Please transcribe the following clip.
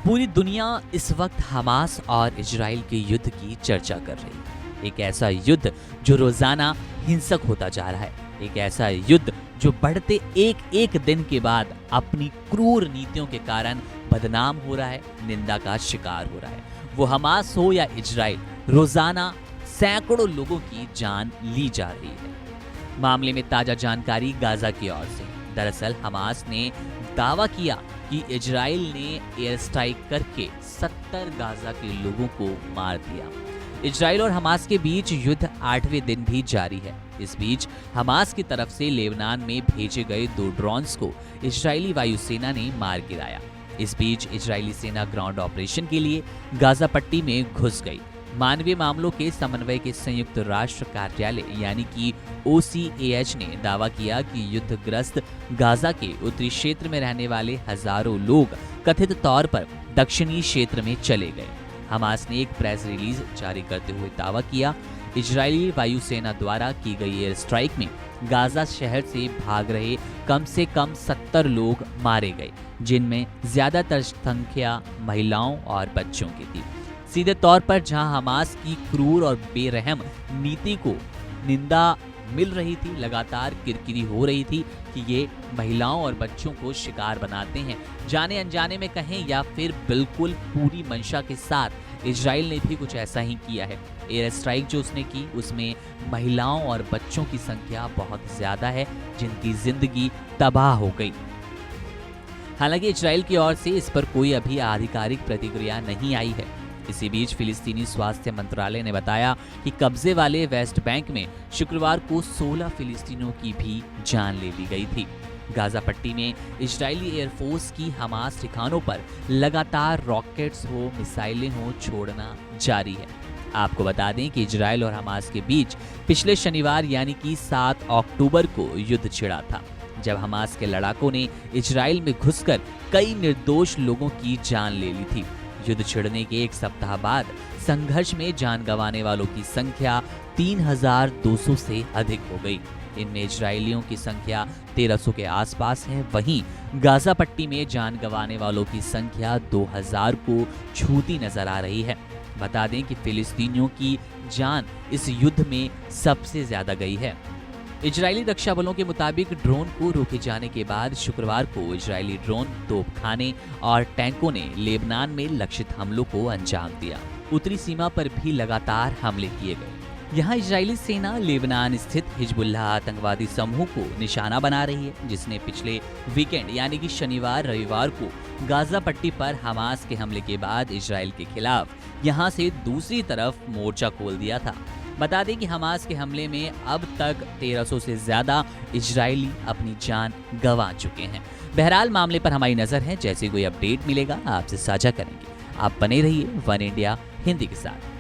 पूरी दुनिया इस वक्त हमास और इजराइल के युद्ध की चर्चा कर रही है। एक ऐसा युद्ध जो रोजाना हिंसक होता जा रहा है। एक ऐसा युद्ध जो बढ़ते एक एक दिन के बाद अपनी क्रूर नीतियों के कारण बदनाम हो रहा है, निंदा का शिकार हो रहा है। वो हमास हो या इजराइल, रोजाना सैकड़ों लोगों की जान ली जा रही है। मामले में ताजा जानकारी गाजा की ओर से। दरअसल हमास ने दावा किया कि इजराइल ने एयर स्ट्राइक करके 70 गाजा के लोगों को मार दिया। इजराइल और हमास के बीच युद्ध 8वें दिन भी जारी है। इस बीच हमास की तरफ से लेबनान में भेजे गए 2 ड्रोन्स को इजरायली वायुसेना ने मार गिराया। इस बीच इजरायली सेना ग्राउंड ऑपरेशन के लिए गाजा पट्टी में घुस गई। मानवीय मामलों के समन्वय के संयुक्त राष्ट्र कार्यालय यानी कि OCAH ने दावा किया कि युद्धग्रस्त गाजा के उत्तरी क्षेत्र में रहने वाले हजारों लोग कथित तौर पर दक्षिणी क्षेत्र में चले गए। हमास ने एक प्रेस रिलीज जारी करते हुए दावा किया, इजरायली वायुसेना द्वारा की गई एयर स्ट्राइक में गाजा शहर से भाग रहे कम से कम 70 लोग मारे गए, जिनमें ज्यादातर संख्या महिलाओं और बच्चों की थी। सीधे तौर पर जहां हमास की क्रूर और बेरहम नीति को निंदा मिल रही थी, लगातार किरकिरी हो रही थी कि ये महिलाओं और बच्चों को शिकार बनाते हैं। जाने अनजाने में कहें या फिर बिल्कुल पूरी मंशा के साथ इजराइल ने भी कुछ ऐसा ही किया है। एयर स्ट्राइक जो उसने की उसमें महिलाओं और बच्चों की संख्या बहुत ज्यादा है, जिनकी जिंदगी तबाह हो गई। हालांकि इजराइल की ओर से इस पर कोई अभी आधिकारिक प्रतिक्रिया नहीं आई है। इसी बीच फिलिस्तीनी स्वास्थ्य मंत्रालय ने बताया कि कब्जे वाले वेस्ट बैंक में शुक्रवार को 16 फिलिस्तीनियों की भी जान ले ली गई थी। गाजा पट्टी में इजरायली एयरफोर्स की हमास ठिकानों पर लगातार रॉकेट्स हो, मिसाइलें हो छोड़ना जारी है। आपको बता दें कि इजराइल और हमास के बीच पिछले शनिवार यानी कि 7 अक्टूबर को युद्ध छिड़ा था, जब हमास के लड़ाकों ने इजराइल में घुसकर कई निर्दोष लोगों की जान ले ली थी। युद्ध छिड़ने के 1 सप्ताह बाद संघर्ष में जान गंवाने वालों की संख्या 3200 से अधिक हो गई। इनमें इजरायलियों की संख्या 1300 के आसपास है। वहीं गाजा पट्टी में जान गंवाने वालों की संख्या 2000 को छूती नजर आ रही है। बता दें कि फिलिस्तीनियों की जान इस युद्ध में सबसे ज्यादा गई है। इजरायली रक्षा बलों के मुताबिक ड्रोन को रोके जाने के बाद शुक्रवार को इजरायली ड्रोन, तोपखाने और टैंकों ने लेबनान में लक्षित हमलों को अंजाम दिया। उत्तरी सीमा पर भी लगातार हमले किए गए। यहाँ इजरायली सेना लेबनान स्थित हिजबुल्लाह आतंकवादी समूह को निशाना बना रही है, जिसने पिछले वीकेंड यानी कि शनिवार रविवार को गाजा पट्टी पर हमास के हमले के बाद इजराइल के खिलाफ यहाँ से दूसरी तरफ मोर्चा खोल दिया था। बता दें कि हमास के हमले में अब तक 1300 से ज्यादा इजरायली अपनी जान गंवा चुके हैं। बहरहाल मामले पर हमारी नजर है, जैसे कोई अपडेट मिलेगा आपसे साझा करेंगे। आप बने रहिए वन इंडिया हिंदी के साथ।